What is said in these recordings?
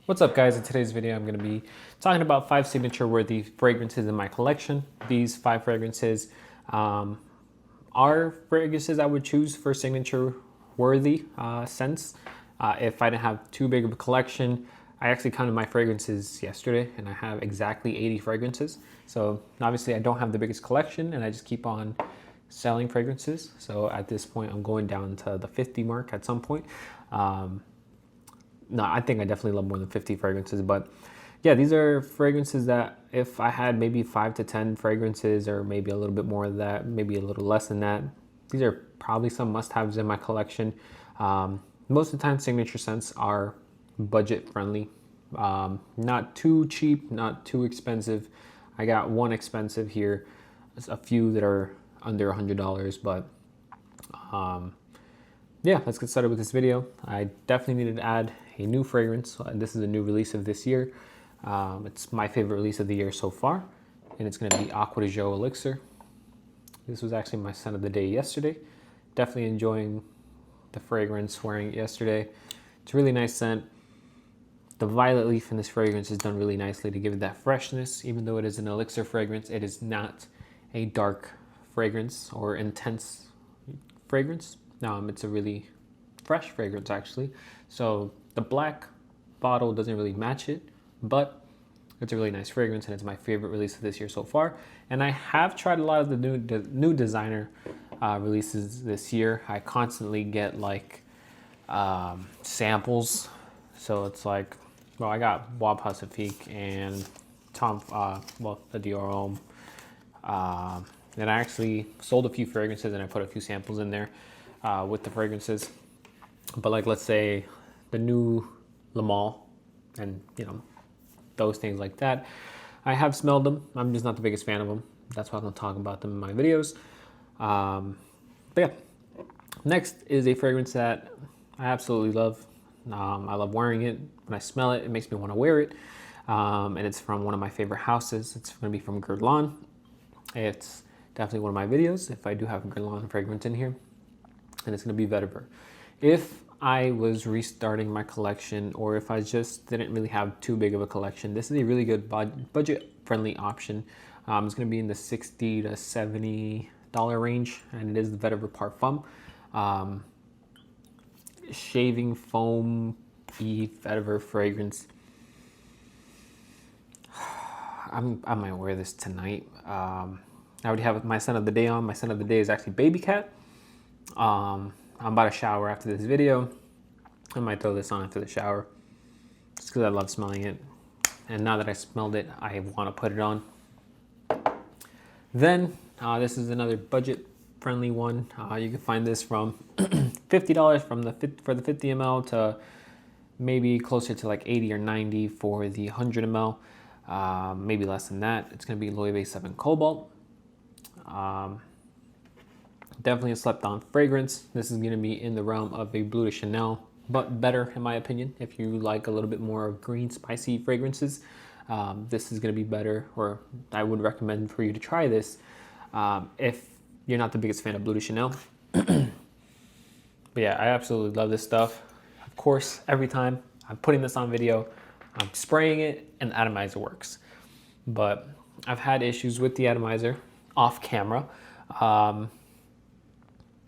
What's up, guys? In today's video, I'm going to be talking about 5 signature-worthy fragrances in my collection. These 5 fragrances are fragrances I would choose for signature-worthy scents. If I didn't have too big of a collection, I actually counted my fragrances yesterday, and I have exactly 80 fragrances. So obviously, I don't have the biggest collection, and I just keep on selling fragrances. So at this point, I'm going down to the 50 mark at some point. No, I think I definitely love more than 50 fragrances, but yeah, these are fragrances that if I had maybe 5 to 10 fragrances or maybe a little bit more of that, maybe a little less than that, these are probably some must-haves in my collection. Most of the time, signature scents are budget friendly, not too cheap, not too expensive. I got one expensive here, a few that are under $100, but yeah, let's get started with this video. I definitely needed to add a new fragrance. This is a new release of this year. It's my favorite release of the year so far, and it's going to be Aquade Elixir. This was actually my scent of the day yesterday. Definitely enjoying the fragrance, wearing it yesterday. It's a really nice scent. The violet leaf in this fragrance is done really nicely to give it that freshness. Even though it is an elixir fragrance, it is not a dark fragrance or intense fragrance. It's a really fresh fragrance actually. So the black bottle doesn't really match it, but it's a really nice fragrance and it's my favorite release of this year so far. And I have tried a lot of the new designer releases this year. I constantly get like samples. So it's like, well, I got Bois Pacifique and the Dior Homme. And I actually sold a few fragrances and I put a few samples in there with the fragrances. But like, let's say the new Le Mans and, those things like that. I have smelled them. I'm just not the biggest fan of them. That's why I don't talk about them in my videos. But yeah, next is a fragrance that I absolutely love. I love wearing it. When I smell it, it makes me want to wear it. And it's from one of my favorite houses. It's going to be from Colognes. It's definitely one of my videos if I do have a Colognes fragrance in here. And it's going to be vetiver. If I was restarting my collection or if I just didn't really have too big of a collection, this is a really good budget-friendly option. It's going to be in the $60 to $70 range, and it is the Vetiver Parfum. Shaving foam vetiver fragrance. I might wear this tonight. I already have my scent of the day on. My scent of the day is actually Baby Cat. I'm about to shower after this video. I might throw this on after the shower just because I love smelling it. And now that I smelled it, I want to put it on. Then this is another budget-friendly one. You can find this from $50 for the 50 ml to maybe closer to like 80 or 90 for the 100 ml. Maybe less than that. It's going to be Loewe 7 Cobalt. Definitely a slept-on fragrance. This is going to be in the realm of a Bleu de Chanel, but better in my opinion. If you like a little bit more green, spicy fragrances, this is going to be better, or I would recommend for you to try this if you're not the biggest fan of Bleu de Chanel. But yeah, I absolutely love this stuff. Of course, every time I'm putting this on video, I'm spraying it and the atomizer works. But I've had issues with the atomizer off camera.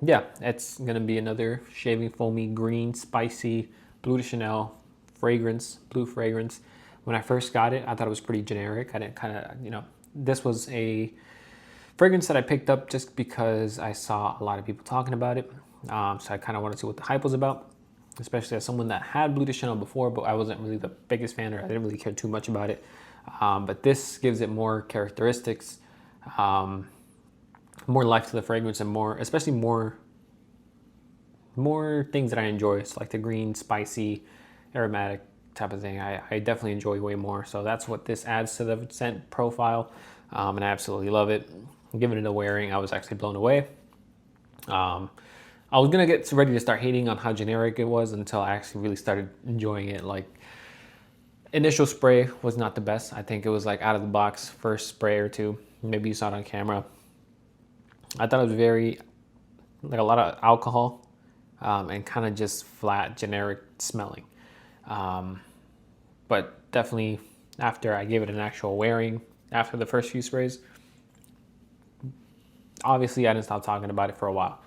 Yeah, it's gonna be another shaving foamy, green, spicy Bleu de Chanel fragrance, blue fragrance. When I first got it, I thought it was pretty generic. I didn't this was a fragrance that I picked up just because I saw a lot of people talking about it. So I kind of wanted to see what the hype was about, especially as someone that had Bleu de Chanel before, but I wasn't really the biggest fan, or I didn't really care too much about it. But this gives it more characteristics, more life to the fragrance, and more things that I enjoy. It's like the green, spicy, aromatic type of thing. I definitely enjoy way more. So that's what this adds to the scent profile, and I absolutely love it. Giving it a wearing, I was actually blown away. I was gonna get ready to start hating on how generic it was until I actually really started enjoying it. Like, initial spray was not the best. I think it was like out of the box, first spray or two. Maybe you saw it on camera. I thought it was very, like, a lot of alcohol and kind of just flat, generic smelling. but definitely after I gave it an actual wearing after the first few sprays, obviously I didn't stop talking about it for a while.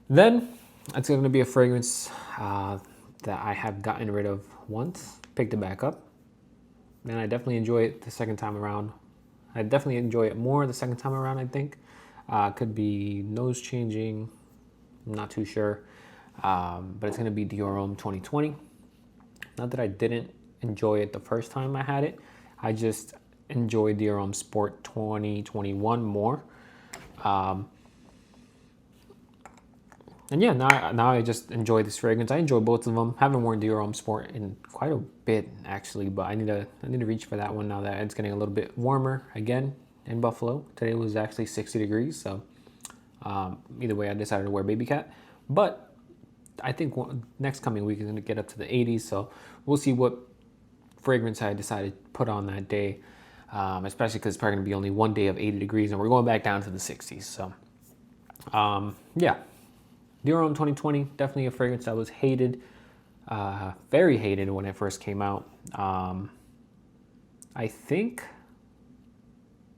Then it's going to be a fragrance that I have gotten rid of once, picked it back up, and I definitely enjoy it the second time around. I definitely enjoy it more the second time around, I think. Could be nose changing, I'm not too sure. But it's going to be Dior Homme 2020. Not that I didn't enjoy it the first time I had it. I just enjoyed Dior Homme Sport 2021 more. And yeah, now I just enjoy this fragrance. I enjoy both of them. Haven't worn Dior Homme Sport in quite a bit actually, but I need to reach for that one now that it's getting a little bit warmer again in Buffalo. Today was actually 60 degrees, so either way, I decided to wear Baby Cat. But I think next coming week is going to get up to the 80s, so we'll see what fragrance I decide to put on that day, especially because it's probably going to be only one day of 80 degrees, and we're going back down to the 60s. So yeah. Dior Homme 2020, definitely a fragrance that was hated, very hated when it first came out. I think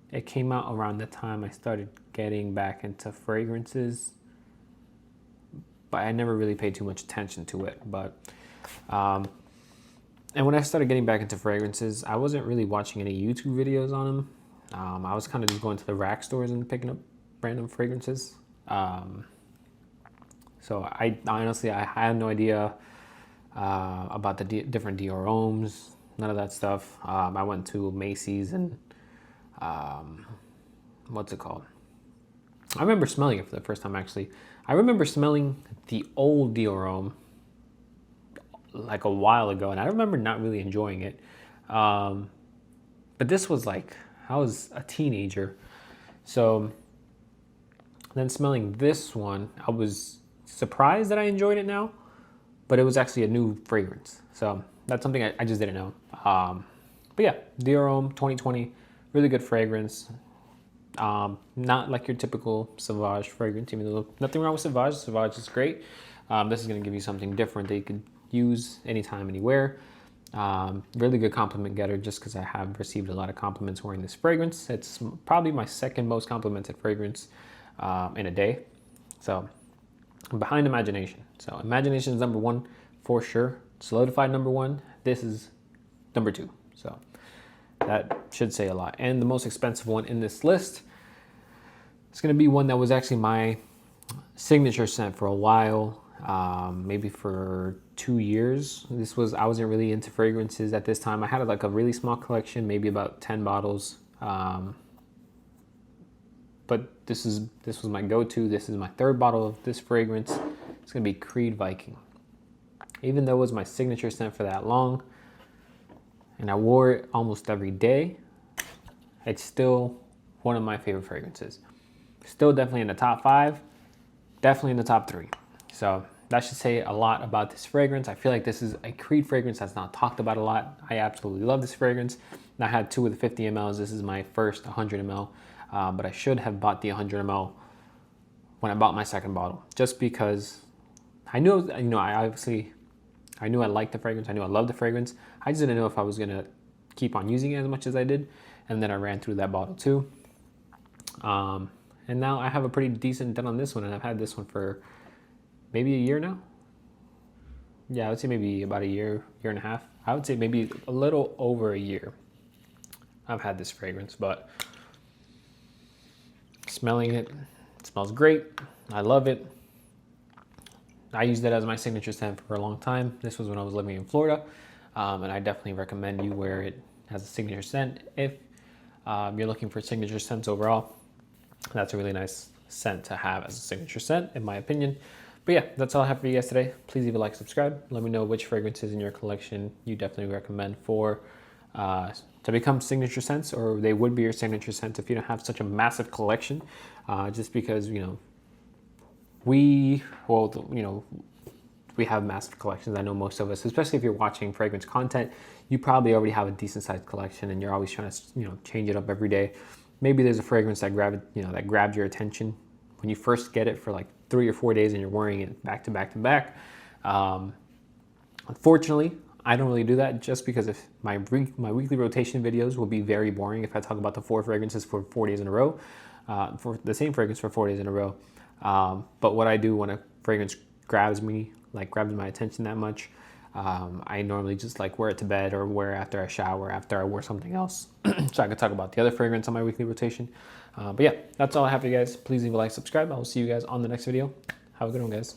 it came out around the time I started getting back into fragrances, but I never really paid too much attention to it. But and when I started getting back into fragrances, I wasn't really watching any YouTube videos on them. I was kind of just going to the rack stores and picking up random fragrances. So I honestly, I had no idea about the different Dior Hommes, none of that stuff. I went to Macy's and what's it called? I remember smelling it for the first time actually. I remember smelling the old Dior Homme like a while ago, and I remember not really enjoying it. But this was like, I was a teenager. So then smelling this one, I was surprised that I enjoyed it now, but it was actually a new fragrance. So that's something I just didn't know. But yeah, Dior Homme 2020, really good fragrance. Not like your typical Sauvage fragrance, even though nothing wrong with Sauvage. Sauvage is great. This is going to give you something different that you could use anytime, anywhere. Really good compliment getter, just because I have received a lot of compliments wearing this fragrance. It's probably my second most complimented fragrance in a day. So behind Imagination. So Imagination is number one for sure. Solidified number one. This is number two. So that should say a lot. And the most expensive one in this list is going to be one that was actually my signature scent for a while, maybe for 2 years. I wasn't really into fragrances at this time. I had like a really small collection, maybe about 10 bottles. But this was my go-to. This is my third bottle of this fragrance. It's going to be Creed Viking. Even though it was my signature scent for that long, and I wore it almost every day, it's still one of my favorite fragrances. Still definitely in the top 5, definitely in the top 3. So that should say a lot about this fragrance. I feel like this is a Creed fragrance that's not talked about a lot. I absolutely love this fragrance. And I had 2 of the 50 mLs. This is my first 100 ml. But I should have bought the 100 ml when I bought my second bottle, just because I knew, I knew I liked the fragrance. I knew I loved the fragrance. I just didn't know if I was going to keep on using it as much as I did. And then I ran through that bottle too. And now I have a pretty decent dent on this one, and I've had this one for maybe a year now. Yeah, I would say maybe about a year and a half. I would say maybe a little over a year I've had this fragrance, but smelling it, it smells great. I love it. I used it as my signature scent for a long time. This was when I was living in Florida, and I definitely recommend you wear it as a signature scent if you're looking for signature scents overall. That's a really nice scent to have as a signature scent, in my opinion. But yeah, that's all I have for you guys today. Please leave a like, subscribe. Let me know which fragrances in your collection you definitely recommend for to become signature scents, or they would be your signature scent if you don't have such a massive collection. Just because, we have massive collections. I know most of us, especially if you're watching fragrance content, you probably already have a decent sized collection and you're always trying to, change it up every day. Maybe there's a fragrance that grabbed your attention when you first get it for like 3 or 4 days and you're wearing it back to back to back. Unfortunately, I don't really do that just because if my weekly rotation videos will be very boring if I talk about the 4 fragrances for 4 days in a row, for the same fragrance for 4 days in a row. But what I do when a fragrance grabs me, like grabs my attention that much, I normally just like wear it to bed or wear it after I shower, after I wear something else. So I can talk about the other fragrance on my weekly rotation. But yeah, that's all I have for you guys. Please leave a like, subscribe. I will see you guys on the next video. Have a good one, guys.